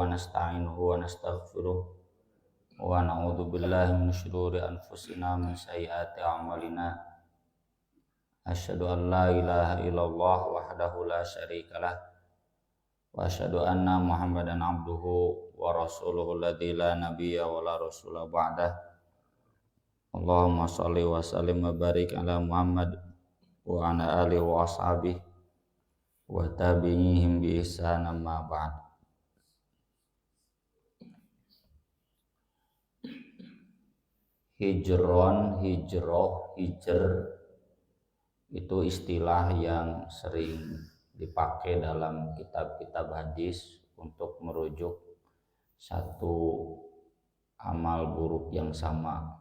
nasta'inuhu wa nastaghfiruh wa na'udzu billahi min syururi anfusina min sayyiati a'malina. Asyhadu an la ilaha illallah wahdahu la syarikalah wa asyhadu anna Muhammadan abduhu wa rasuluhu alladzi la nabiyya wa la rasula ba'dah. Allahumma shalli wa sallim wa barik ala Muhammad wa ala alihi wa ashabihi wa tabi'ihim bi ihsan amma ba'd. Hijron, hijroh, hijr itu istilah yang sering dipakai dalam kitab-kitab hadis untuk merujuk satu amal buruk yang sama.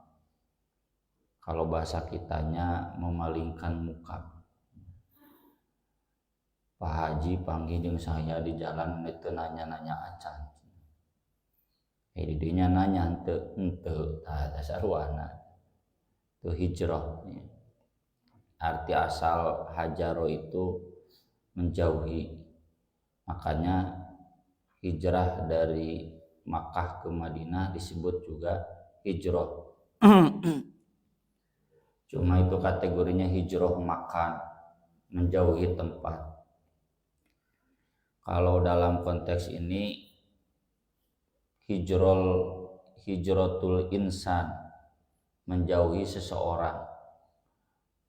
Kalau bahasa kitanya memalingkan muka. Pak Haji panggil jeung saya di jalan itu nanya-nanya acan. Didinya nanya ente sarwana. Itu hijrah. Arti asal hajaro itu menjauhi. Makanya hijrah dari Makkah ke Madinah disebut juga hijrah. Cuma itu kategorinya hijrah makan, menjauhi tempat. Kalau dalam konteks ini hijratul insan, menjauhi seseorang.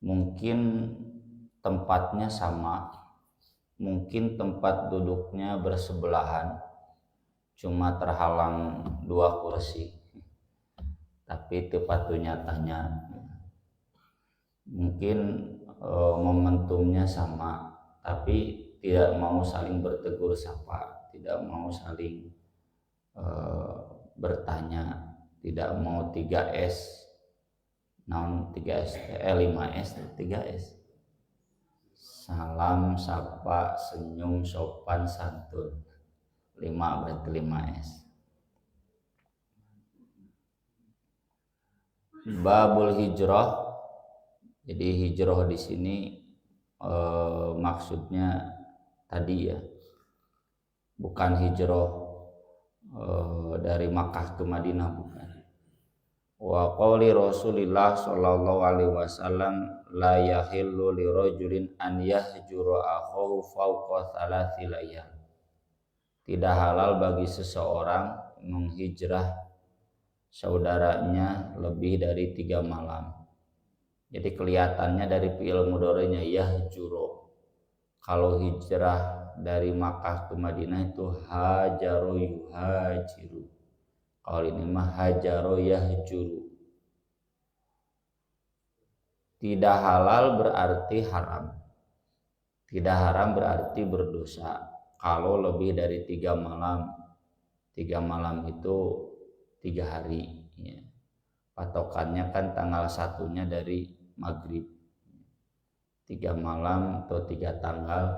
Mungkin tempatnya sama, mungkin tempat duduknya bersebelahan, cuma terhalang 2 kursi. Tapi tepat nyatanya mungkin momentumnya sama, tapi tidak mau saling bertegur sapa, tidak mau saling bertanya, tidak mau 3S, non 3S, 5S, 3S. Salam, sapa, senyum, sopan, santun. 5 berarti 5S. Babul hijrah. Jadi hijrah di sini maksudnya tadi ya, bukan hijrah dari Makkah ke Madinah, bukan. Wa qauli Rasulillah sallallahu alaihi wasallam la yahillu li rajulin an yahjura akhahu fawqa 3 layal. Tidak halal bagi seseorang menghijrah saudaranya lebih dari 3 malam. Jadi kelihatannya dari fi'il mudhari'nya yahjuru. Kalau hijrah dari Makkah ke Madinah itu hajaru yuhajiru. Kalau ini mah hajaru yahjuru. Tidak halal berarti haram. Tidak haram berarti berdosa. Kalau lebih dari 3 malam. 3 malam itu 3 hari. Ya. Patokannya kan tanggal 1-nya dari maghrib. 3 malam atau 3 tanggal.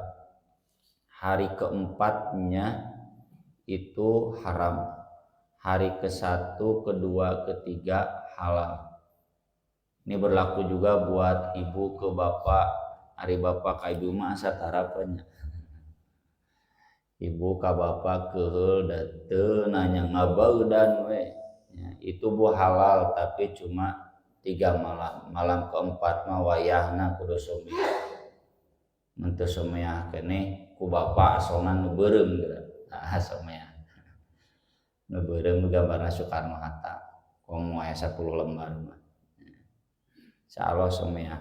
Hari keempatnya itu haram. Hari ke-1, kedua, ketiga halal. Ini berlaku juga buat ibu ke bapak. Hari bapak ka ibu mah satarapannya. Ibu ka bapak keheul da teu nanya ngabaudan we. Ya, itu bu halal tapi cuma 3 malam. Malam keempat mah wayahna kudu somiah. Mun teu somiah keneh ku bapak asongan nu beureum geura. Somiah. Nu beureum gambarna Soekarno Hatta. Komo aya 10 lembar mah. Insyaallah somiah.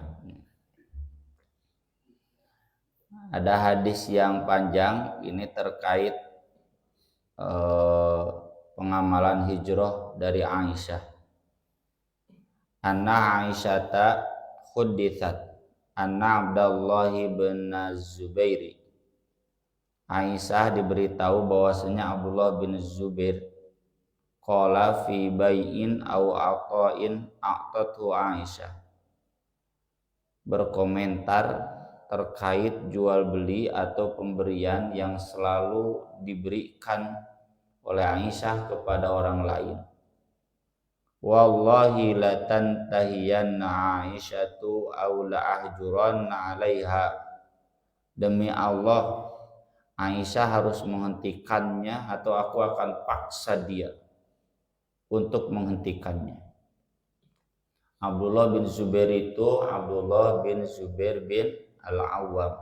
Ada hadis yang panjang ini terkait pengamalan hijrah dari Aisyah. Anna Aisyata khudditsat anna Abdullah bin Zubair. Aisyah diberitahu bahwasanya Abdullah bin Zubair qala fi bai'in aw aqa'in aqtatu Aisyah. Berkomentar terkait jual beli atau pemberian yang selalu diberikan oleh Aisyah kepada orang lain. Wallahi la tantahiyanna Aisyatu aw la ahjuranna 'alaiha. Demi Allah, Aisyah harus menghentikannya atau aku akan paksa dia untuk menghentikannya. Abdullah bin Zubair itu Abdullah bin Zubair bin Al-Awwam,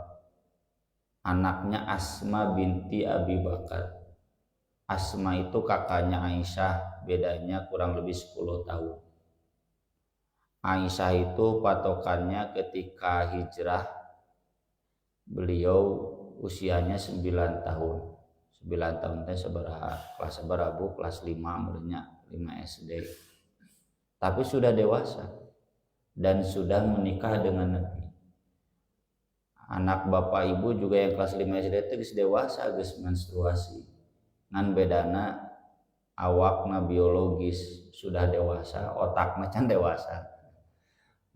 anaknya Asma binti Abi Bakar. Asma itu kakaknya Aisyah, bedanya kurang lebih 10 tahun. Aisyah itu patokannya ketika hijrah beliau usianya 9 tahun. 9 tahun teh kelas berabu kelas 5 muridnya 5 SD. Tapi sudah dewasa dan sudah menikah dengan Nabi. Anak bapak ibu juga yang kelas 5 SD itu geus dewasa, geus menstruasi. Ngan bedana awakna biologis sudah dewasa, otaknya can dewasa.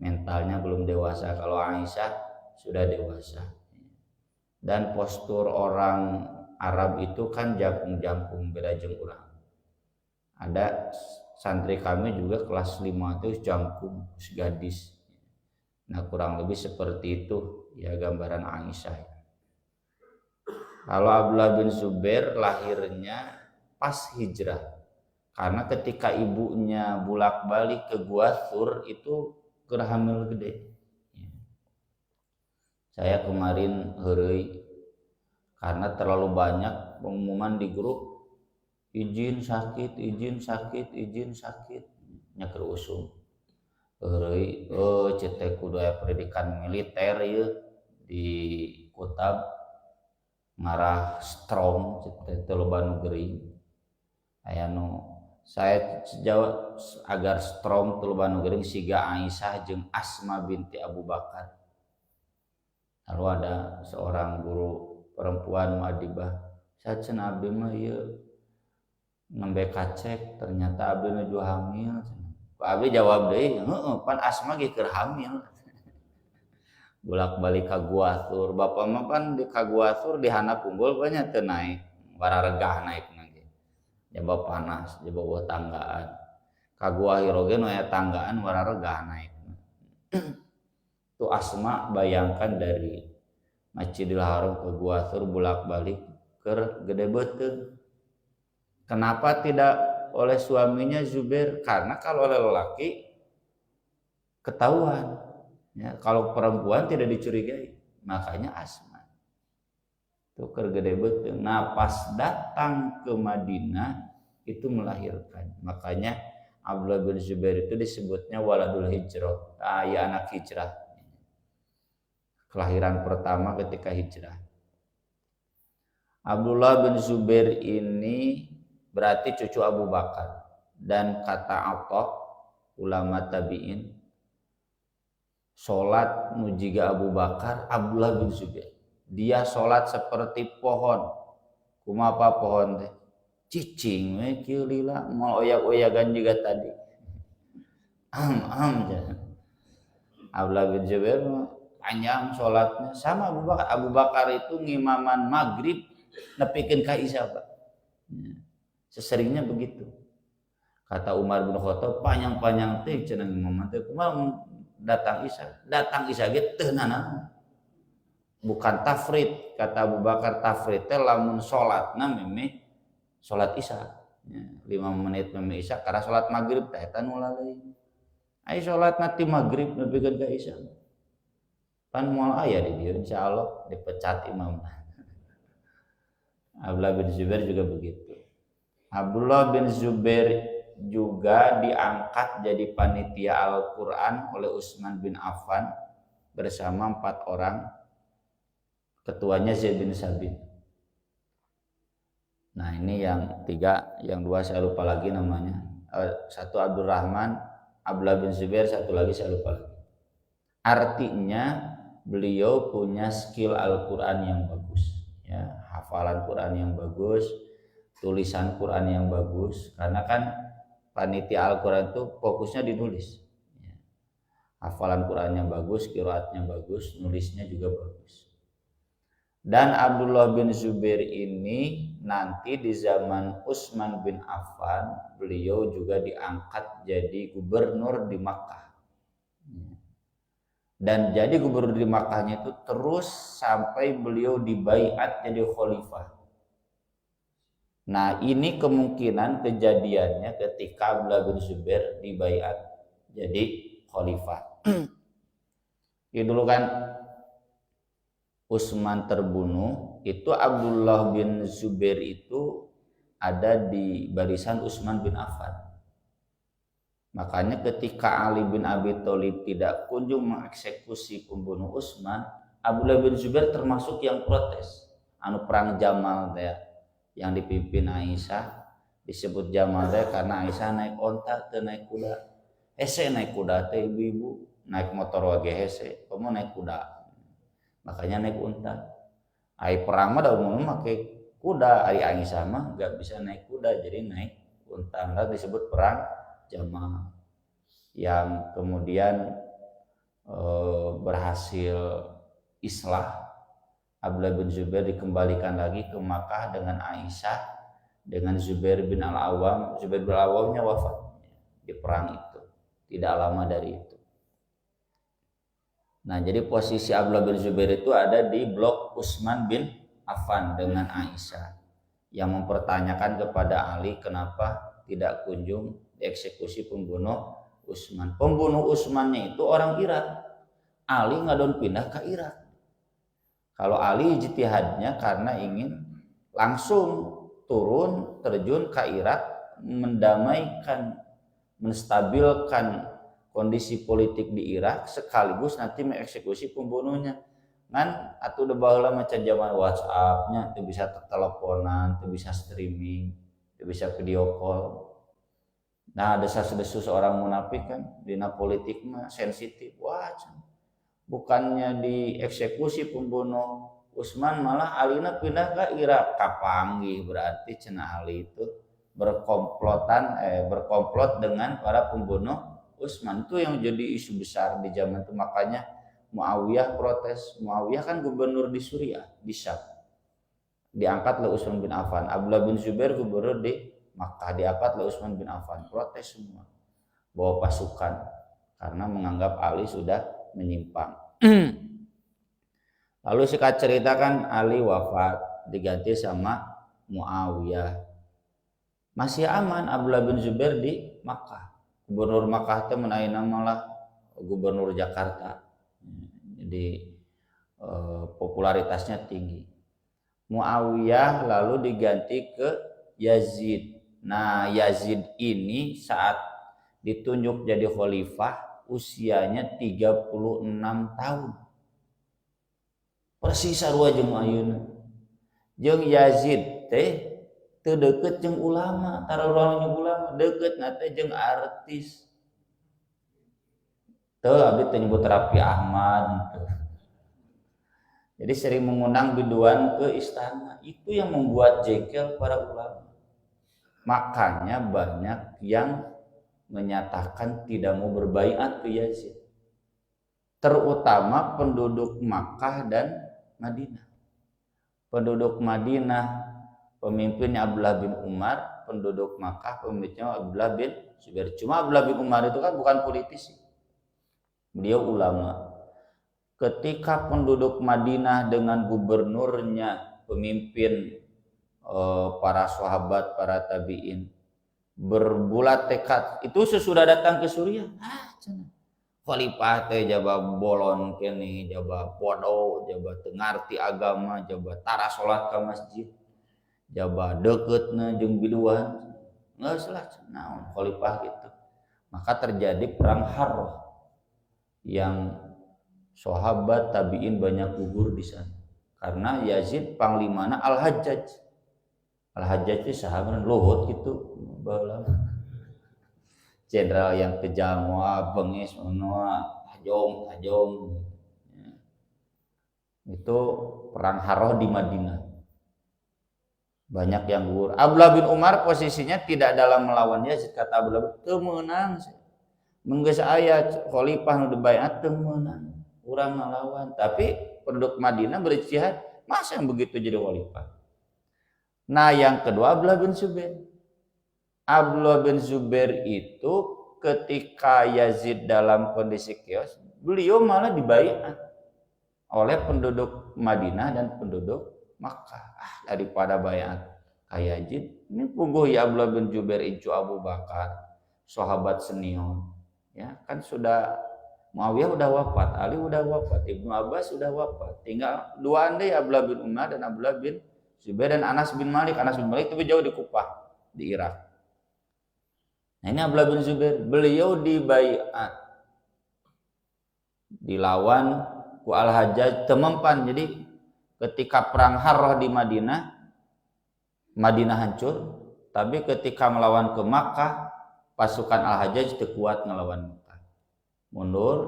Mentalnya belum dewasa. Kalau Aisyah sudah dewasa. Dan postur orang Arab itu kan jangkung-jangkung, beda jeung urang. Ada santri kami juga kelas 5 itu jangkung, gadis. Nah kurang lebih seperti itu ya gambaran Aisyah. Kalau Abdullah bin Zubair lahirnya pas hijrah. Karena ketika ibunya bolak-balik ke Gua Thur itu hamil gede. Saya kemarin heureuy karena terlalu banyak pengumuman di grup izin sakit nya keur usum. Heureuy cetek kudu aya pendidikan militer ieu di Kutab ngarah strong cetek teu loba nu geuring. Aya nu saya sejauh agar strong teu loba nu geuring siga Aisyah jeung Asma binti Abu Bakar. Lalu ada seorang guru perempuan muadibah, saya cenah abdi mah ieu nembe kacek ternyata abdi mah juga hamil. Pak abdi jawab deui, heueuh pan Asma ge keur hamil. Bolak-balik ka Gua Thur, bapak mah pan di ka Gua Thur di handap unggul banyak teu naik, wararegah naikna ge. Jaba panas, jaba eueuh tanggaan. Ka Gua Hiro ge nu aya tanggaan wararegah naikna. Tuh Asma bayangkan dari Masjidil Haram ke Gua Thur bolak-balik keur gede beuteung. Kenapa tidak oleh suaminya Zubair? Karena kalau oleh lelaki ketahuan. Ya, kalau perempuan tidak dicurigai, makanya Asma. Itu keur gede beuteung. Nah, pas datang ke Madinah itu melahirkan. Makanya Abdullah bin Zubair itu disebutnya waladul hijrah, ya anak hijrah. Kelahiran pertama ketika hijrah. Abdullah bin Zubair ini berarti cucu Abu Bakar. Dan kata Atha, ulama tabi'in, sholat mujiga Abu Bakar, Abdullah bin Zubair. Dia sholat seperti pohon. Kumaha pohon teh? Cicing we kieu lila, moal oyak-oyakan juga tadi. Abdullah bin Zubair panjang sholatnya sama Abu Bakar. Abu Bakar itu ngimaman maghrib nepikeun ka Isya, Pak. Seseringnya begitu. Kata Umar bin Khattab, panjang-panjang teh cenah ngimaman teh kumaha datang Isya. Datang Isya ge teu nanan. Bukan tafrid, kata Abu Bakar tafrid teh lamun sholatna memeh sholat Isya. 5 menit memeh Isya karena sholat maghrib teh eta nu laleuy. Ai sholat nanti maghrib nepikeun ka Isya. Pan moal aya di dieu insyaallah dipecat imam. Abdullah bin Zubair juga begitu. Abdullah bin Zubair juga diangkat jadi panitia Al-Qur'an oleh Utsman bin Affan bersama 4 orang. Ketuanya Zaid bin Sabit. Nah, ini yang 3, yang 2 saya lupa lagi namanya. Satu Abdurrahman, Abdullah bin Zubair, satu lagi saya lupa lagi. Artinya beliau punya skill Al-Quran yang bagus, ya, hafalan Quran yang bagus, tulisan Quran yang bagus. Karena kan panitia Al-Quran itu fokusnya dinulis, ya. Hafalan Qurannya bagus, qiraatnya bagus, nulisnya juga bagus. Dan Abdullah bin Zubair ini nanti di zaman Utsman bin Affan beliau juga diangkat jadi gubernur di Makkah. dan jadi gubernur di Makkahnya itu terus sampai beliau dibaiat jadi khalifah. Nah, ini kemungkinan kejadiannya ketika Abdullah bin Zubair dibaiat jadi khalifah. Ya dulu kan Utsman terbunuh, itu Abdullah bin Zubair itu ada di barisan Utsman bin Affan. Makanya ketika Ali bin Abi Thalib tidak kunjung mengeksekusi pembunuh Utsman, Abdullah bin Zubair termasuk yang protes. Anu perang Jamal teh yang dipimpin Aisyah, disebut Jamal teh karena Aisyah naik onta teu naik kuda. Hese naik kuda teh ibu-ibu, naik motor wage hese, kamu naik kuda. Makanya naik unta. Ai perang mah da umum make kuda, ai Aisyah mah enggak bisa naik kuda jadi naik unta. Enggak disebut perang Jamal, yang kemudian berhasil islah. Abdullah bin Zubair dikembalikan lagi ke Makkah dengan Aisyah, dengan Zubair bin Al-Awwam. Zubair bin Al-Awwamnya wafat di perang itu, tidak lama dari itu. Nah, jadi posisi Abdullah bin Zubair itu ada di blok Utsman bin Affan dengan Aisyah, yang mempertanyakan kepada Ali kenapa tidak kunjung dieksekusi pembunuh Utsman. Pembunuh Utsmannya itu orang Irak. Ali ngadon pindah ke Irak. Kalau Ali ijtihadnya karena ingin langsung turun terjun ke Irak, mendamaikan, menstabilkan kondisi politik di Irak sekaligus nanti mengeksekusi pembunuhnya. Kan atuh udah baheula macam zaman WhatsApp-nya teu bisa teleponan, teu bisa streaming, teu bisa video call. Nah, desas-desus seorang munafik kan dina politik mah sensitif. Wah, bukannya dieksekusi pembunuh Utsman malah Alina pindah ke Irak. Kapanggih berarti cenah Ali itu berkomplot dengan para pembunuh Utsman. Itu yang jadi isu besar di zaman itu. Makanya Muawiyah protes. Muawiyah kan gubernur di Suriah, di Syam. Diangkat oleh Utsman bin Affan. Abdullah bin Zubair gubernur di Makkah, diangkat oleh Utsman bin Affan. Protes semua, bawa pasukan karena menganggap Ali sudah menyimpang. Lalu singkat cerita kan Ali wafat, diganti sama Muawiyah. Masih aman Abdullah bin Zubair di Makkah. Gubernur Makkah teh menaik nama lah Gubernur Jakarta. Jadi popularitasnya tinggi. Muawiyah lalu diganti ke Yazid. Nah, Yazid ini saat ditunjuk jadi khalifah usianya 36 tahun. Persis sarua jeung ayeuna. Jeung Yazid teh teu deukeut jeung ulama, tara urang jeung ulama, deukeutna teh jeung artis. Teu abdi teh nyebut Raffi Ahmad. Jadi sering mengundang biduan ke istana. Itu yang membuat jengkel para ulama. Makanya banyak yang menyatakan tidak mau berbaiat ke Yazid. Terutama penduduk Makkah dan Madinah. Penduduk Madinah pemimpinnya Abdullah bin Umar, penduduk Makkah pemimpinnya Abdullah bin Zubair. Cuma Abdullah bin Umar itu kan bukan politisi. Beliau ulama. Ketika penduduk Madinah dengan gubernurnya, pemimpin para sahabat, para tabi'in berbulat tekad, itu sesudah datang ke Suriah, khalifah teh jaba bolon kene, jaba podo, jaba teu ngarti agama, jaba tara salat ka masjid, jaba deuketna jeung biduan, geus lah naon khalifah gitu. Maka terjadi perang Harrah yang sahabat tabi'in banyak gugur di sana karena Yazid panglimana Al-Hajjaj. Al-Hajjaj itu sahabat Luhut gitu, jenderal yang kejam, wah bengis, tajong. Itu perang Harrah di Madinah. Banyak yang gugur. Abdullah bin Umar posisinya tidak dalam melawan Yazid. Kata Abdullah, teu meunang. Menggeus aya khalifah nu dibaiat teu meunang. Urang ngalawan. Tapi penduduk Madinah berijtihad, masa yang begitu jadi khalifah. Nah, yang kedua Abdullah bin Zubair. Abdullah bin Zubair itu ketika Yazid dalam kondisi chaos, Beliau malah dibaiat oleh penduduk Madinah dan penduduk Makkah. Daripada baiat kayak Yazid, ini puguh ya Abdullah bin Jubair incu Abu Bakar, sahabat senior. Ya, kan sudah Muawiyah udah wafat, Ali udah wafat, Ibnu Abbas udah wafat. Tinggal dua andai Abdullah bin Umar dan Abdullah bin Zubair dan Anas bin Malik. Anas bin Malik tapi jauh di Kufah, di Irak. Nah, ini Abdullah bin Zubair, beliau dibaiat, dilawan ku Al-Hajjaj temempan. Jadi ketika perang Harrah di Madinah, Madinah hancur, tapi ketika melawan ke Makkah, pasukan Al-Hajjaj kuat ngelawan Makkah. Mundur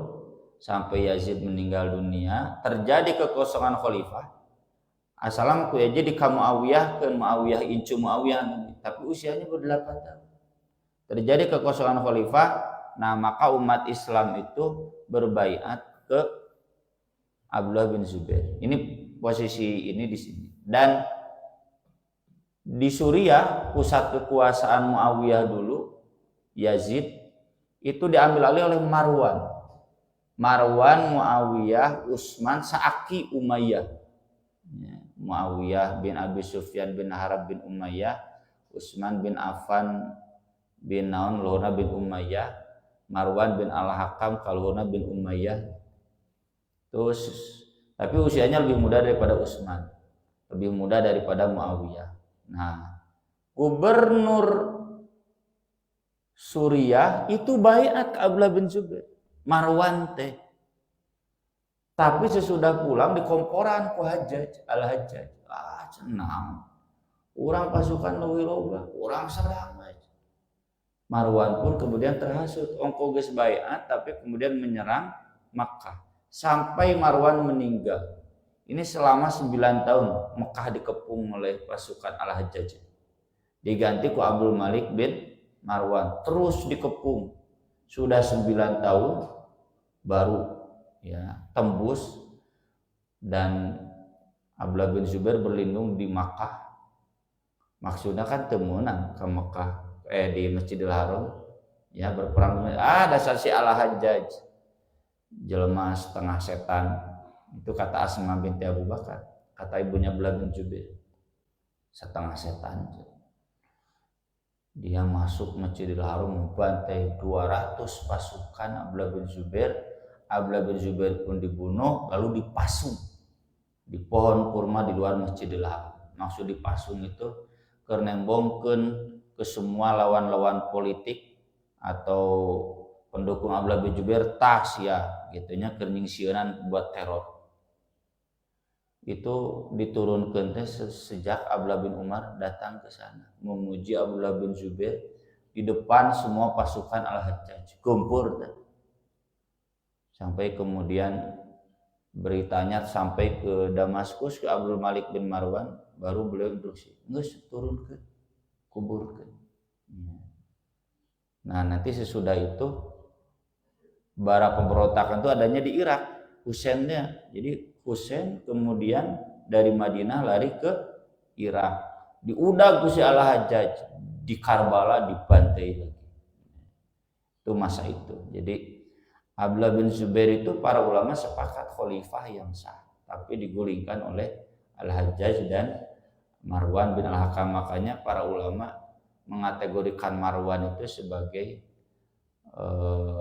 sampai Yazid meninggal dunia, terjadi kekosongan khalifah. Asalam ku Yazid di Muawiyah ke Muawiyah incu Muawiyah, tapi usianya ber-8 tahun. Terjadi kekosongan khalifah, nah maka umat Islam itu berbaiat ke Abdullah bin Zubair. Ini posisi ini di sini. Dan di Suriah, pusat kekuasaan Muawiyah dulu, Yazid, itu diambil alih oleh Marwan. Marwan, Muawiyah, Utsman, Sa'aki, Umayyah. Muawiyah bin Abi Sufyan bin Harab bin Umayyah, Utsman bin Affan bin Naun Luhuna bin Umayyah, Marwan bin Al-Hakam Kalhuna bin Umayyah. Terus, tapi usianya lebih muda daripada Utsman, lebih muda daripada Muawiyah. Nah, gubernur Suriah itu baiat ke Abdullah bin Zubair, Marwan teh. Tapi sesudah pulang dikomporan ku Hajjaj, Al-Hajjaj. Senang. Orang pasukan leuwih loba, orang serang aja. Marwan pun kemudian terhasut, ongko geus baiat tapi kemudian menyerang Makkah. Sampai Marwan meninggal. Ini selama 9 tahun Mekah dikepung oleh pasukan Al-Hajjaj. Diganti ku Abdul Malik bin Marwan, terus dikepung. Sudah 9 tahun baru ya tembus, dan Abdullah bin Zubair berlindung di Makkah. Maksudnya kan temunan ke Mekah, di Masjidil Haram ya, berperang. Dasar si Al-Hajjaj jelema setengah setan. Itu kata Asma binti Abu Bakar, kata ibunya Abdullah bin Zubair, setengah setan. Dia masuk Masjidil Haram membantai 200 pasukan Abdullah bin Zubair. Abdullah bin Zubair pun dibunuh, lalu dipasung di pohon kurma di luar Masjidil Haram. Maksud dipasung itu karena nembongkeun ke semua lawan-lawan politik atau pendukung Abdullah bin Zubair tas ya gitunya kerning sieunan buat teror. Itu diturunkan sejak Abdullah bin Umar datang ke sana memuji Abdullah bin Zubair di depan semua pasukan Al-Hajjaj, kumpul sampai kemudian beritanya sampai ke Damaskus ke Abdul Malik bin Marwan, baru beliau instruksi geus turunkeun kuburkeun. Nah nanti sesudah itu bara pemberontakan itu adanya di Irak, Husainnya. Jadi Husain kemudian dari Madinah lari ke Irak, diudag ku si Al-Hajjaj, di Karbala dibantai lagi. Itu masa itu. Jadi Abdullah bin Zubair itu para ulama sepakat khalifah yang sah, tapi digulingkan oleh Al-Hajjaj dan Marwan bin Al-Hakam. Makanya para ulama mengategorikan Marwan itu sebagai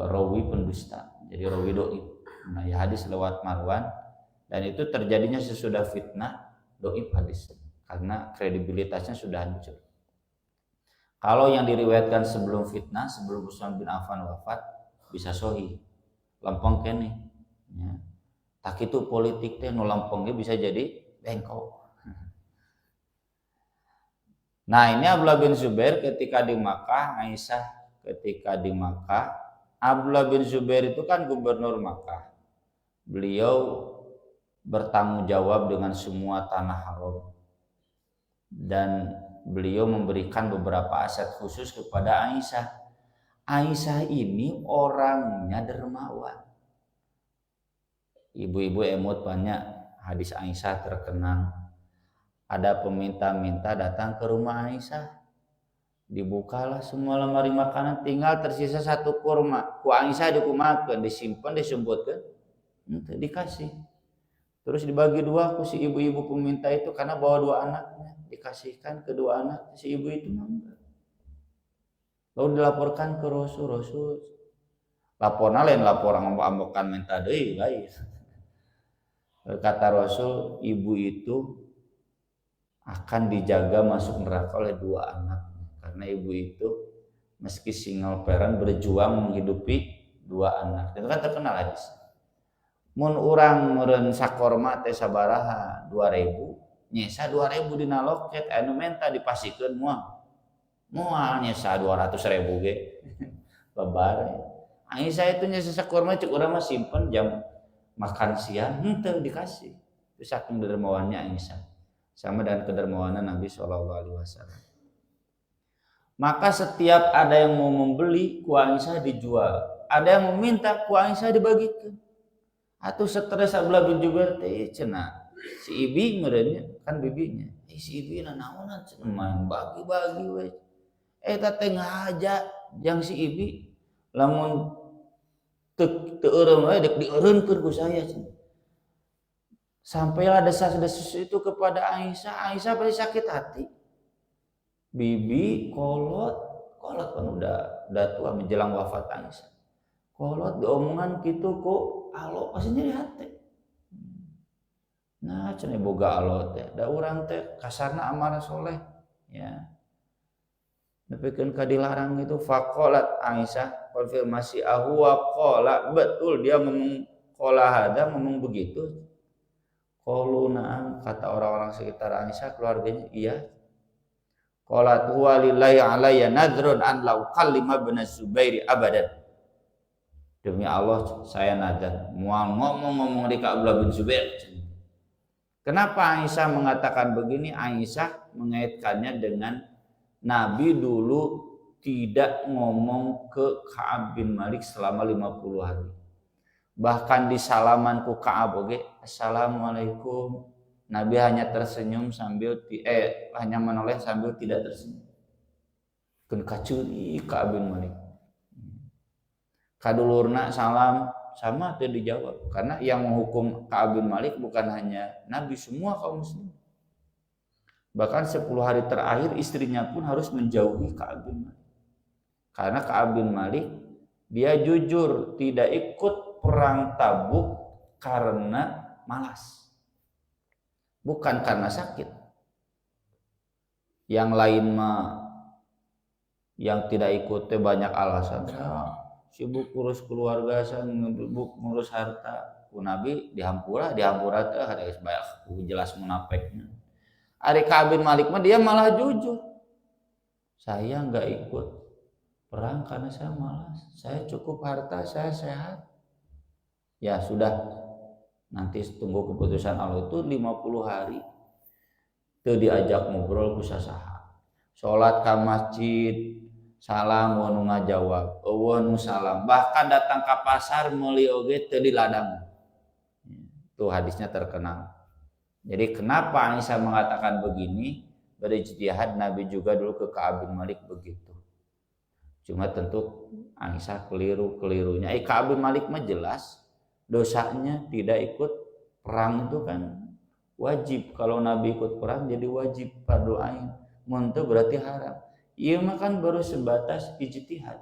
rawi pendusta, jadi rawi doi. Nah, ya hadis lewat Marwan, dan itu terjadinya sesudah fitnah doi hadis karena kredibilitasnya sudah hancur. Kalau yang diriwayatkan sebelum fitnah, sebelum Utsman bin Affan wafat, bisa sahih, lempeng kene ya. Tak itu politik teh nu lempengnya bisa jadi bengkok. Nah, ini Abdullah bin Zubair ketika di Makkah, Aisyah ketika di Makkah. Abdullah bin Zubair itu kan gubernur Makkah. Beliau bertanggung jawab dengan semua tanah haram, dan beliau memberikan beberapa aset khusus kepada Aisyah. Aisyah ini orangnya dermawan. Ibu-ibu emut banyak hadis Aisyah terkenal. Ada peminta-minta datang ke rumah Aisyah, Dibukalah semua lemari makanan, tinggal tersisa satu kurma. Ku Aisyah dikumakeun, disimpan, disumputkeun, henteu dikasih. Terus dibagi dua ku si ibu-ibu peminta itu karena bawa dua anaknya, dikasihkan kedua anak si ibu itu enggak. Lalu dilaporkan ke Rasul. Laporna lain lapor ambok-ambokan minta deui guys. Kata Rasul, ibu itu akan dijaga masuk neraka oleh dua anak. Karena ibu itu meski single parent berjuang menghidupi dua anak. Itu kan terkenal hadis. Mun urang meureun sakorma teh sabaraha 2000, nyesa 2000 dina loket anu menta dipasikeun moal nyesa 200.000 ge. Babar. Aisyah itu nyesa sakorma cek urang mah simpen jam makan siang henteu dikasih. Itu saking dermawannya Aisyah. Sama dengan kedermawanan Nabi SAW. Maka setiap ada yang mau membeli, ku Aisyah dijual. Ada yang meminta, ku Aisyah dibagikan. Atau stres Abdullah bin Jubair teh cenah. Si ibi meureunnya kan bibinya. Si ibi naonan cenah main bagi-bagi we. Eta teh ngahaja yang si ibi lamun teu eureun we dek dieureunkeun ku saya cenah. Sampailah desas-desus itu kepada Aisyah. Aisyah pasti sakit hati. Bibi kolot kan udah tua menjelang wafat Aisyah. Kolot diomongan gitu kok alo pasti nyeri hati. Nah cenah boga alo teh da urang teh kasarna amarah soleh ya. Nepikeun ka dilarang itu faqalat Aisyah konfirmasi ahwa qala betul dia ngomong qala hada ngomong begitu. Qalu na'am kata orang-orang sekitar Aisyah keluarganya iya. Qalat huwa lillahi alayya nadrun an law kallima bin Zubair abadan. Demi Allah saya nadar moal ngomong di Abdullah bin Zubair. Kenapa Aisyah mengatakan begini? Aisyah mengaitkannya dengan Nabi dulu tidak ngomong ke Ka'ab bin Malik selama 50 hari. Bahkan di salaman ku Ka'ab oge, assalamualaikum. Nabi hanya tersenyum sambil hanya menoleh sambil tidak tersenyum. Keun kacuri Ka'ab bin Malik. Kadulurna salam sama teu dijawab karena yang menghukum Ka'ab bin Malik bukan hanya Nabi, semua kaum muslim. Bahkan 10 hari terakhir istrinya pun harus menjauhi Ka'ab bin Malik. Karena Ka'ab bin Malik dia jujur tidak ikut perang Tabuk karena malas. Bukan karena sakit. Yang lain mah yang tidak ikut banyak alasan. Sibuk urus keluarga, sibuk ngurus harta. Ku Nabi dihampura teh ada banyak jelas munafiknya. Ari Ka'ab bin Malik mah dia malah jujur. Saya enggak ikut perang karena saya malas. Saya cukup harta, saya sehat. Ya sudah. Nanti tunggu keputusan Allah itu 50 hari. Teu diajak ngobrol ku sasaha. Salat ka masjid, salam wanu ngajawab, wanu salam. Bahkan datang ke pasar meuli oge teu diladang. Itu hadisnya terkenal. Jadi kenapa Aisyah mengatakan begini? Berijtihad Nabi juga dulu ke Ka'ab bin Malik begitu. Cuma tentu Aisyah kelirunya. Ka'ab bin Malik mah jelas dosanya tidak ikut perang itu kan wajib. Kalau Nabi ikut perang jadi wajib fardu ain. Mun teu berarti haram. Ieu mah kan baru sebatas ijtihad.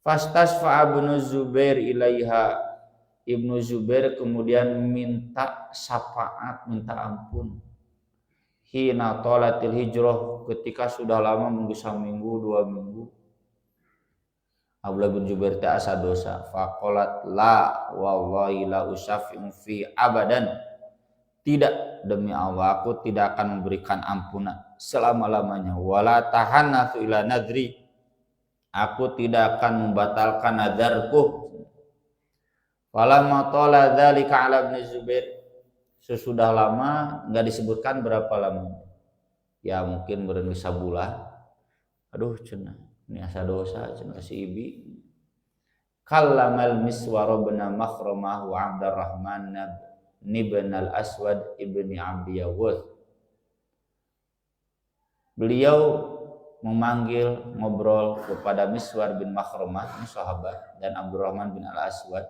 Fastasfa Ibnu Zubair ilaiha. Ibnu Zubair kemudian minta syafaat, minta ampun. Hina tolatil hijrah ketika sudah lama minggu 2 minggu. Abdullah bin Jubair teh asa dosa. Faqalat la wallahi la usaffi'u fi abadan. Tidak, demi Allah aku tidak akan memberikan ampunan selama-lamanya. Wala tahannatsu ila nadri. Aku tidak akan membatalkan nadarku. Falamma tala dzalika ala Ibnu Zubair. Sesudah lama, enggak disebutkan berapa lama. Ya mungkin bereun sabulan. Aduh cenah, ini asa dosa cenah si ibi. Kallamal Miswar bin Makhramah wa Abdurrahman ibn al-Aswad ibni Abdi Yawuz. Beliau memanggil ngobrol kepada Miswar bin Makhramah, ini sahabat, dan Abdurrahman bin Al-Aswad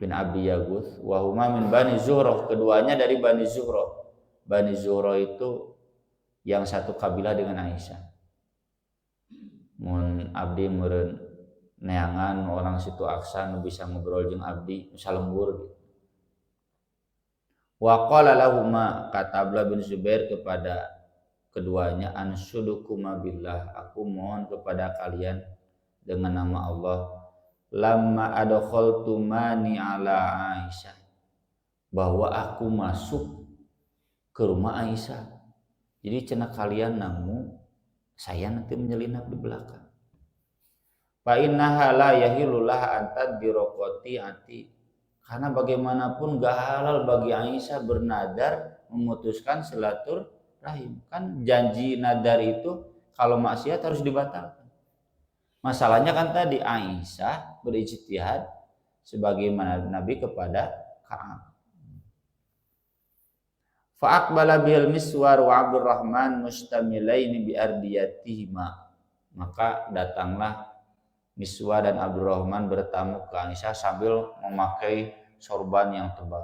bin Abi Yaguth, wa huma min Bani Zuhra, keduanya dari Bani Zuhra. Bani Zuhra itu yang satu kabilah dengan Aisyah. Mun abdi meureun neangan orang situ aksan bisa ngobrol jeung abdi salembur. Wa qala lahuma, kata Abdullah bin Zubair kepada keduanya, ansudukuma billah, aku mohon kepada kalian dengan nama Allah, lamma adkhaltumani ala Aisyah, bahwa aku masuk ke rumah Aisyah. Jadi cenah kalian namu, saya nanti menyelinap di belakang. Fa innaha la yahilullah antad biraqati ati, karena bagaimanapun gak halal bagi Aisyah bernadar memutuskan silaturahim. Kan janji nadar itu kalau maksiat harus dibatalkan. Masalahnya kan tadi Aisyah berijtihad sebagaimana Nabi kepada Ka'ab. Fa aqbala bil Miswar wa Abdurrahman mustamilaini bi ardiyatihima, maka datanglah Miswar dan Abdurrahman bertamu ke Aisyah sambil memakai sorban yang tebal.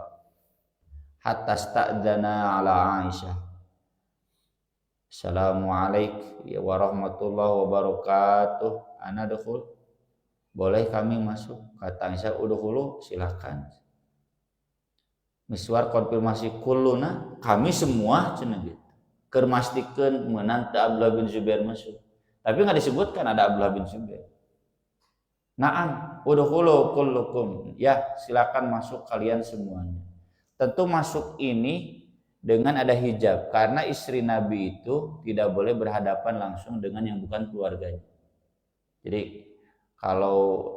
Hatta sta'dzana ala Aisyah, Assalamualaikum warahmatullahi wabarakatuh, ana dukhul, boleh kami masuk? Kata Aisyah, udkhulu, silakan. Miswar konfirmasi, kulluna, kami semua cenah gitu. Keur mastikeun meunang teu Abdullah bin Zubair masuk. Tapi enggak disebutkan ada Abdullah bin Zubair. Naam, udkhulu kullukum. Ya, silakan masuk kalian semuanya. Tentu masuk ini dengan ada hijab, karena istri Nabi itu tidak boleh berhadapan langsung dengan yang bukan keluarganya. Jadi kalau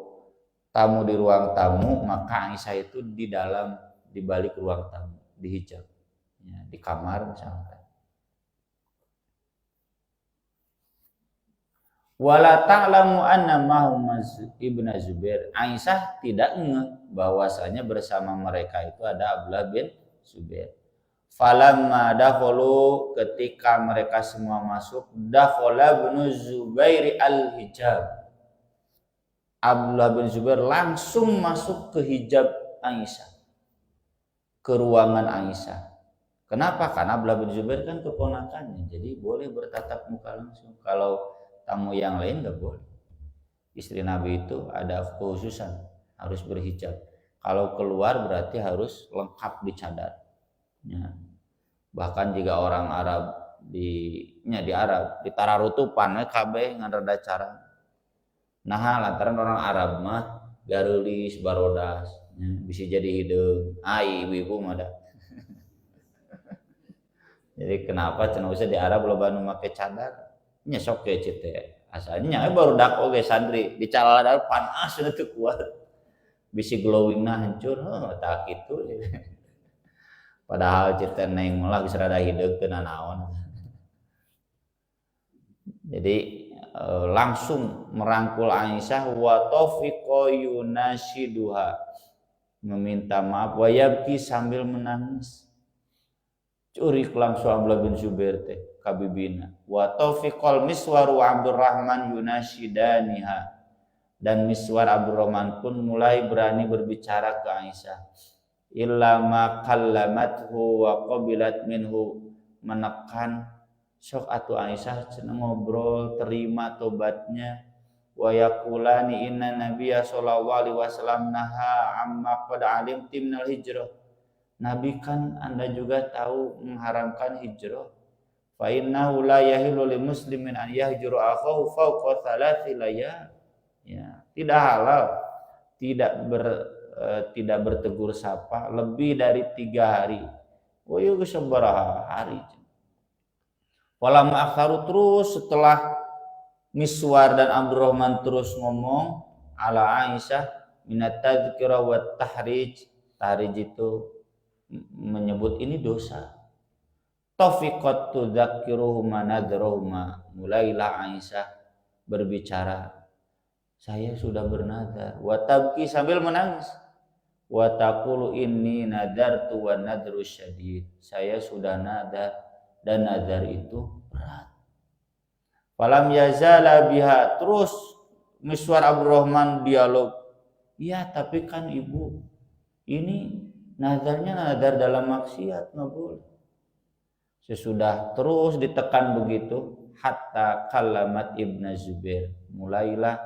tamu di ruang tamu, maka Aisyah itu di balik ruang tamu, di hijab, ya, di kamar misalkan. Wala ta'lamu anna mahum ibnu Zubair, Aisyah tidak ngeh bahwasanya bersama mereka itu ada Abdullah bin Zubair. Falamma dakhulu, ketika mereka semua masuk, dakhala ibnu Zubair al-hijab, Abdullah bin Zubair langsung masuk ke hijab Aisyah, ke ruangan Aisyah. Kenapa? Karena Abdullah bin Zubair kan keponakannya, jadi boleh bertatap muka langsung. Kalau tamu yang lain nggak boleh. Istri Nabi itu ada kekhususan, harus berhijab. Kalau keluar berarti harus lengkap dicadar. Ya. Bahkan jika orang Arab di Arab di tararutupan kabeh ngan rada carang. Nah, lantaran orang Arab mah garulis barodas, ya, bisa jadi hideung. Ibu-ibu mah da. Jadi kenapa cenah usah di Arab loba nu make cadar? Nya sok ke cete. Asalnya baru dak oge santri dicalada panas teu kuat. Bisi glowingna hancur, tak kitu. Padahal cete neng malah geus rada hideung teu nanaon. Jadi langsung merangkul Aisyah, wa taufiqa yunashiduha, meminta maaf, wa yabki, sambil menangis. Curik langsung Abdullah bin Zubair teh kabibina. Wa taufiqal Miswar wa Abdurrahman yunashidaniha, dan Miswar Abdurrahman pun mulai berani berbicara ke Aisyah. Illa ma kallamathu wa qabilat minhu, menekan sok atuh Aisyah cenah ngobrol, terima tobatnya. Wa yaqulani inna nabiyya sallallahu alaihi wasallam naha amma qad alimti minal hijrah, Nabi kan Anda juga tahu mengharamkan hijrah. Fa innahu la yahilu lil muslimin an yahjura akhahu fawqa thalathi layal. Ya, tidak halal, tidak bertegur sapa lebih dari 3 hari. Oh iya sabaraha hari. Walam akharu, terus setelah Miswar dan Abdurrahman terus ngomong ala Aisyah minat tadzkira wa tahrij. Tahrij itu menyebut ini dosa. Taufiqat tudzakiruhuma nadruhuma, mulailah Aisyah berbicara, saya sudah bernadar, wa tabki, sambil menangis, wa taqulu inni nadartu wa nadru syadid, saya sudah nadar dan nazar itu berat. Falam yazala biha, terus Miswar Abdurrahman dialog, iya tapi kan ibu ini nazarnya nazar dalam maksiat, nggak boleh. Sesudah terus ditekan begitu, hatta kalamat Ibnu Zubair, mulailah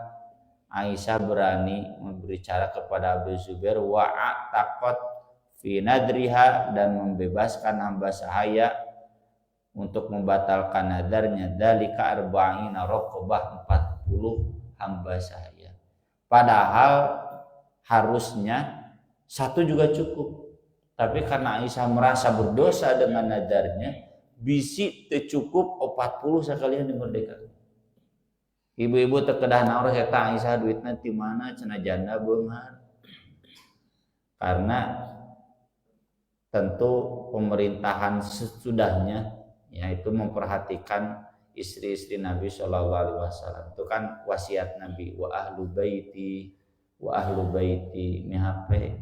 Aisyah berani berbicara kepada Abu Zubair, wa'ataqat fi nadriha, dan membebaskan hamba sahaya untuk membatalkan nadarnya, dalika arba'ina raqabah, 40 hamba sahaya. Padahal harusnya satu juga cukup, tapi karena Aisyah merasa berdosa dengan nadarnya, bisi tercukup 40 sekalian dimerdekakan. Ibu-ibu terkedah naur eta Aisyah duitna ti mana cenah janda beunghar. Karena tentu pemerintahan sesudahnya yaitu memperhatikan istri-istri Nabi Shallallahu Alaihi Wasallam. Itu kan wasiat Nabi, wa ahlu baiti mihape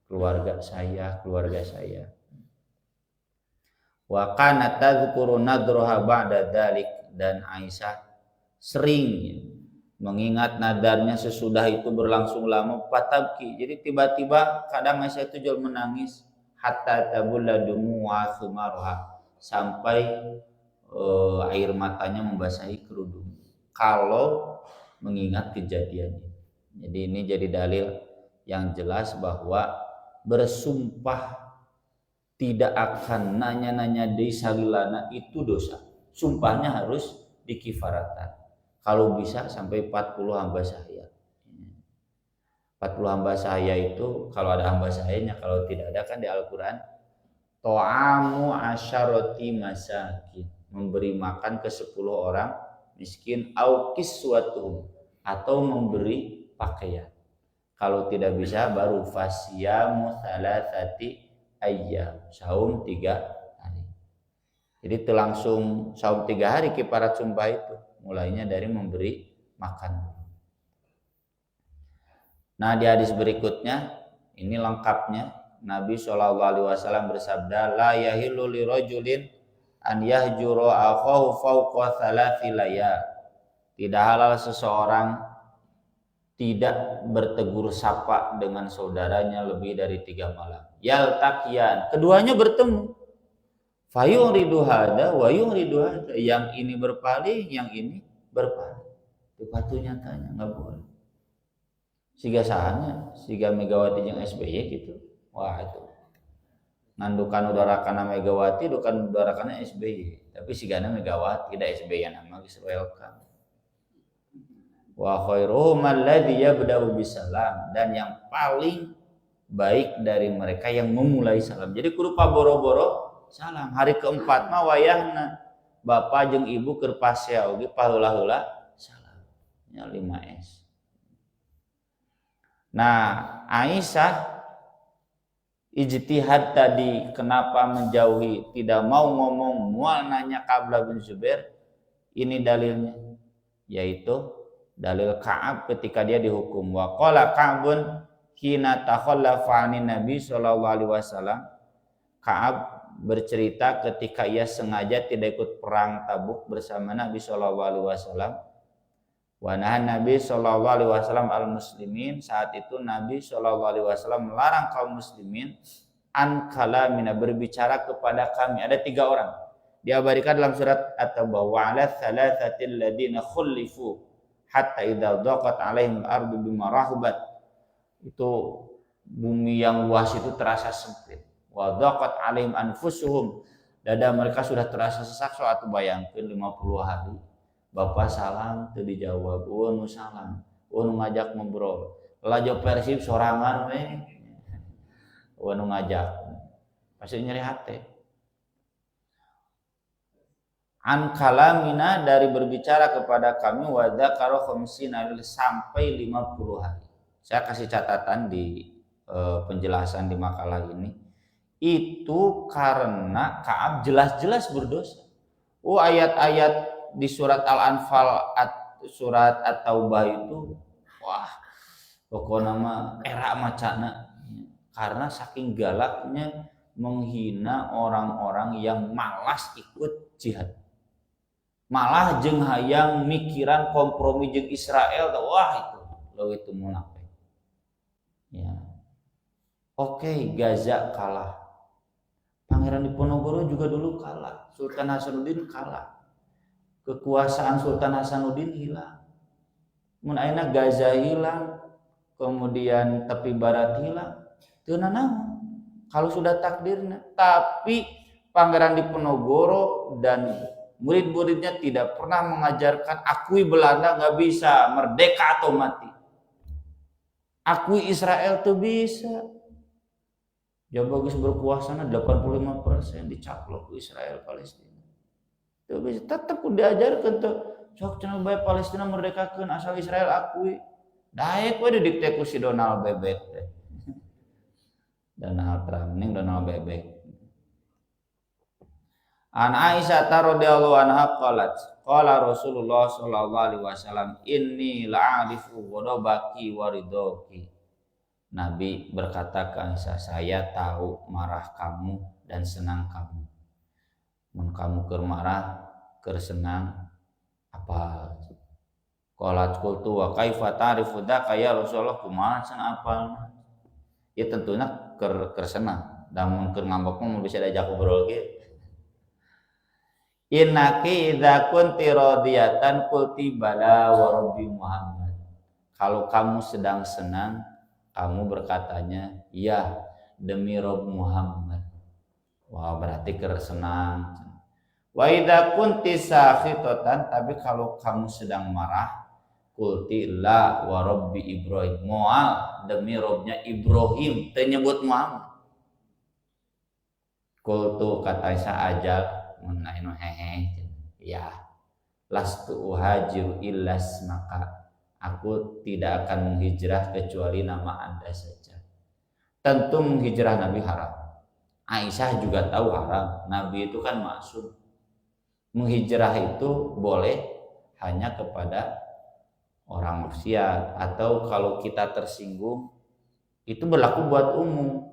keluarga saya. Wa kana tadhkuru nadroha ba'da dzalik, dan Aisyah sering mengingat nadarnya sesudah itu berlangsung lama, patabki, jadi tiba-tiba kadang Aisyah itu jual menangis, hatta tabulla dumu'a sumarha, sampai air matanya membasahi kerudung kalau mengingat kejadian. Jadi ini jadi dalil yang jelas bahwa bersumpah tidak akan nanya-nanya deui salilana itu dosa. Sumpahnya harus dikifaratan. Kalau bisa sampai 40 hamba sahaya. 40 hamba sahaya itu kalau ada hamba sahayanya, kalau tidak ada kan di Al-Quran, to'amu asyaroti masakin, memberi makan ke 10 orang miskin, au kiswatuhum, atau memberi pakaian. Kalau tidak bisa baru fasyamu thalathati ayyam, saum 3 hari. Jadi itu langsung saum 3 hari kifarat sumpah itu, mulainya dari memberi makan. Nah di hadis berikutnya ini lengkapnya, Nabi SAW bersabda, la yahillu li rajulin an yahjura akhahu fawqa thalathi layal. Tidak halal seseorang tidak bertegur sapa dengan saudaranya lebih dari 3 malam. Yaltaqiyan, keduanya bertemu. Fayuridu hada wa yuridu hada, yang ini berpaling, yang ini berpaling. Itu patu nyatanya nggak boleh. Siga sahanya, siga Megawati jeung SBY gitu. Wah itu nandukan udarakan Megawati, dukan udarakan SBY. Tapi sigana Megawati, tidak SBY nama geus welcome. Wa khairuhum alladzi yabda'u bisalam, dan yang paling baik dari mereka yang memulai salam. Jadi kudu paboro-boro salam. Hari keempat mah wayahna bapak jeung ibu keur pasea oge paheula-heula salam. Nya 5S. Nah, Aisyah ijtihad tadi kenapa menjauhi, tidak mau ngomong, mual nanya ke Abdullah bin Zubair, ini dalilnya, yaitu dalil Ka'ab ketika dia dihukum. Wa qala Ka'bun hina takhallafa 'anin Nabi sallallahu alaihi wasallam. Ka'ab bercerita ketika ia sengaja tidak ikut perang Tabuk bersama Nabi sallallahu alaihi wasallam. Wa nahan Nabi sallallahu alaihi wasallam al-muslimin, saat itu Nabi sallallahu alaihi wasallam melarang kaum muslimin an kalamina, berbicara kepada kami. Ada 3 orang. Diabadikan dalam surat At-Taubah, wa 'ala thalathatil ladina khulifu hatta idza dhaqat 'alaihim al-ardu bima rahabat. Itu bumi yang luas itu terasa sempit. Wa dhaqat 'alaihim anfusuhum, dada mereka sudah terasa sesak. Suatu bayangkeun 50 hari. Bapak salam teu dijawab, nu salam, nu ngajak ngobrol. Lajo Persib sorangan we. Nu ngajak. Pasti nyeri hati. An kalamina, dari berbicara kepada kami, wa dzakara khamsina, sampai 50 hari. Saya kasih catatan di penjelasan di makalah ini. Itu karena Ka'ab jelas-jelas berdosa. Ayat-ayat di surat Al-Anfal, surat At-Taubah itu, wah, pokoknya mah era macana, karena saking galaknya menghina orang-orang yang malas ikut jihad. Malah jeung hayang mikiran kompromi jeung Israel, wah itu lo itu munafik. Ya. Oke, Gaza kalah. Pangeran Diponegoro juga dulu kalah. Sultan Hasanuddin kalah. Kekuasaan Sultan Hasanuddin hilang. Mun ayeuna Gaza hilang, kemudian tepi barat hilang. Teu nanaon. Kalau sudah takdirnya. Tapi Pangeran Diponegoro dan murid-muridnya tidak pernah mengajarkan akui Belanda nggak bisa, merdeka atau mati. Akui Israel tuh bisa. Ya bagus berkuasa 85% dicaplok ke Israel Palestina. Tuh bisa tetap diajarkan tuh sok cenah bae Palestina merdekakeun asal Israel akui. Daek we didikte ku si Donald Bebek teh. Donald Trump ning Donald Bebek. An Aisyah radhiyallahu anha qalat qala Rasulullah sallallahu alaihi wasallam inni la'arifu ghadabaki wa ridhaki. Nabi berkata ke Aisyah, saya tahu marah kamu dan senang kamu. Mun kamu keur marah, keur senang apa? Qalat qultu wa kaifa ta'rifu dzaka ya Rasulullah, kumaha cenah apal? Ya tentunya keur senang. Da mun keur ngambek mah bisa diajak ngobrol ge. Innaki idza kunti radiyatan qulti bala wa rabbi Muhammad. Kalau kamu sedang senang, kamu berkatanya, ya demi Rob Muhammad. Wah berarti senang. Wa idza kunti sakhitatan, tapi kalau kamu sedang marah, qulti la wa rabbi Ibrahim. Moal demi Robnya Ibrahim, teu nyebut Muhammad. Qultu kata Aisyah ajal menaino hehe. Ya. Lastu uhajiru illas maka. Aku tidak akan menghijrah kecuali nama Anda saja. Tentu menghijrah Nabi haram. Aisyah juga tahu haram. Nabi itu kan maksum. Menghijrah itu boleh hanya kepada orang maksiat atau kalau kita tersinggung itu berlaku buat umum.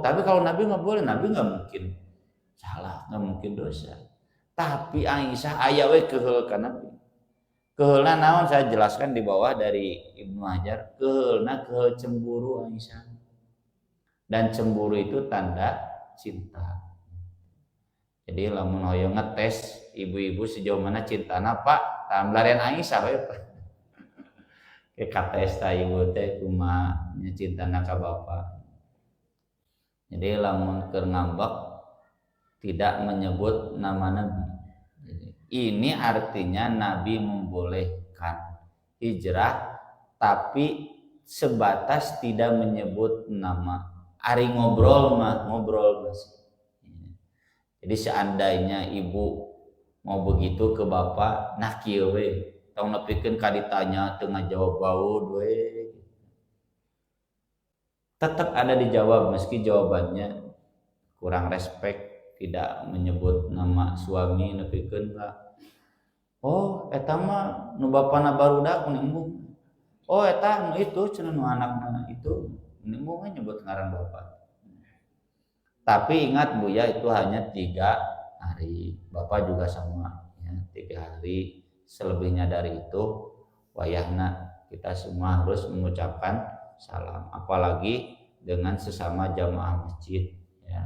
Tapi kalau Nabi nggak boleh, Nabi nggak mungkin salah, nggak mungkin dosa. Tapi Aisyah aya we keheul ka Nabi. Keheulna naon saya jelaskan di bawah dari Ibnu Hajar. Keheulna keheul cemburu Aisyah. Dan cemburu itu tanda cinta. Jadi lamun hoyong ngetes ibu-ibu sejauh mana cintana Pak, tamblarian Aisyah we Pak. Ke kates ta ibu teh kumaha cintana ka bapak. Jadi lamun keur ngambek tidak menyebut nama Nabi. Ini artinya Nabi membolehkan hijrah tapi sebatas tidak menyebut nama. Ari ngobrol masih. Jadi seandainya ibu mau begitu ke bapak, nah kieu we, tong nepikeun ka ditanya teu ngajawab baud we. Tetap ada dijawab meski jawabannya kurang respect, tidak menyebut nama suami nepikeun ka. Oh, eta mah nu bapana barudak mun embung. Oh, eta nu itu cenah nu anakna itu, mun embung nyebut ngaran bapak. Tapi ingat Buya itu hanya 3 hari. Bapak juga sama ya, 3 hari. Selebihnya dari itu wayahna kita semua harus mengucapkan salam, apalagi dengan sesama jamaah masjid ya.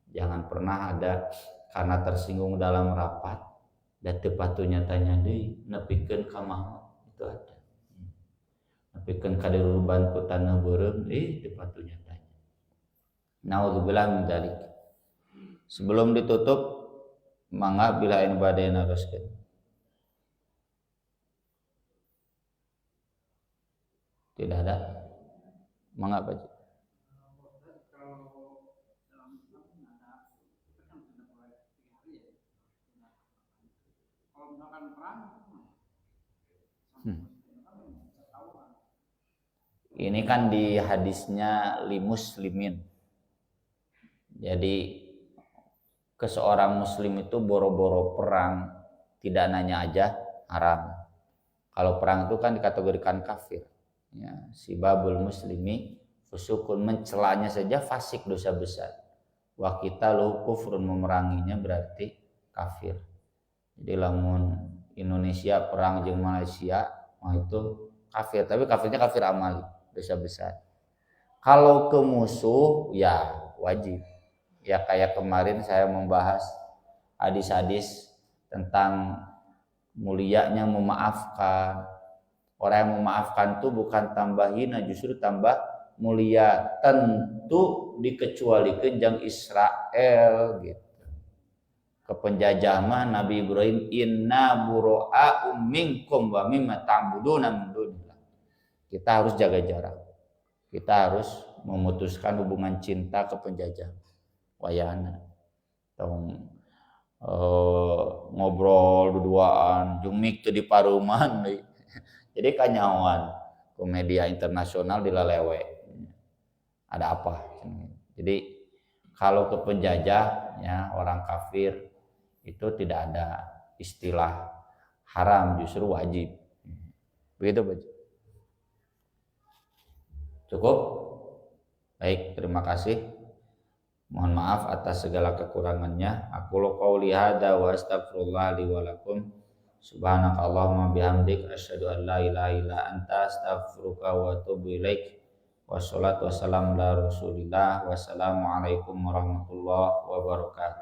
Jangan pernah ada karena tersinggung dalam rapat dan tepatunya tanya deui nepikeun ka maha itu ada. Nepikeun ka diruban ku tanah beureum tepatunya tanya. Naudzubillah min dzalik. Sebelum ditutup mangga bila in badai naroskeun. Tidak ada. Mangga Pak. Ini kan di hadisnya li muslimin. Jadi ke seorang muslim itu boro-boro perang tidak nanya aja haram. Kalau perang itu kan dikategorikan kafir. Ya, sibabul muslimi fusukun, mencelanya saja fasik dosa besar. wa qitaluhu kufrun, memeranginya berarti kafir. Jadi lamun Indonesia perang jeung Malaysia mah itu kafir, tapi kafirnya kafir amali, dosa besar. Kalau ke musuh ya wajib. Ya kayak kemarin saya membahas hadis-hadis tentang mulianya memaafkan. Orang yang memaafkan itu bukan tambah hina, justru tambah mulia. Tentu dikecualikan jeung Israel gitu. Kepenjajah mah Nabi Ibrahim, inna bura'a minkum wa mimma ta'buduna min dunillah. Kita harus jaga jarak. Kita harus memutuskan hubungan cinta ke penjajah. Wayana. Tong ngobrol duaan, jumik teu di paruman. Jadi kanyawan ke media internasional dilalewe. Ada apa? Jadi kalau ke penjajah ya orang kafir itu tidak ada istilah haram, justru wajib. Begitu, Pak. Cukup? Baik, terima kasih. Mohon maaf atas segala kekurangannya. Aku qouli hadza wa astaghfirullah li wa lakum. Subhanakallahumma bihamdik asyhadu an la ilaha illa anta astaghfiruka wa atubu ilaik. Wassalatu wassalamu ala Rasulillah. Wassalamualaikum warahmatullahi wabarakatuh.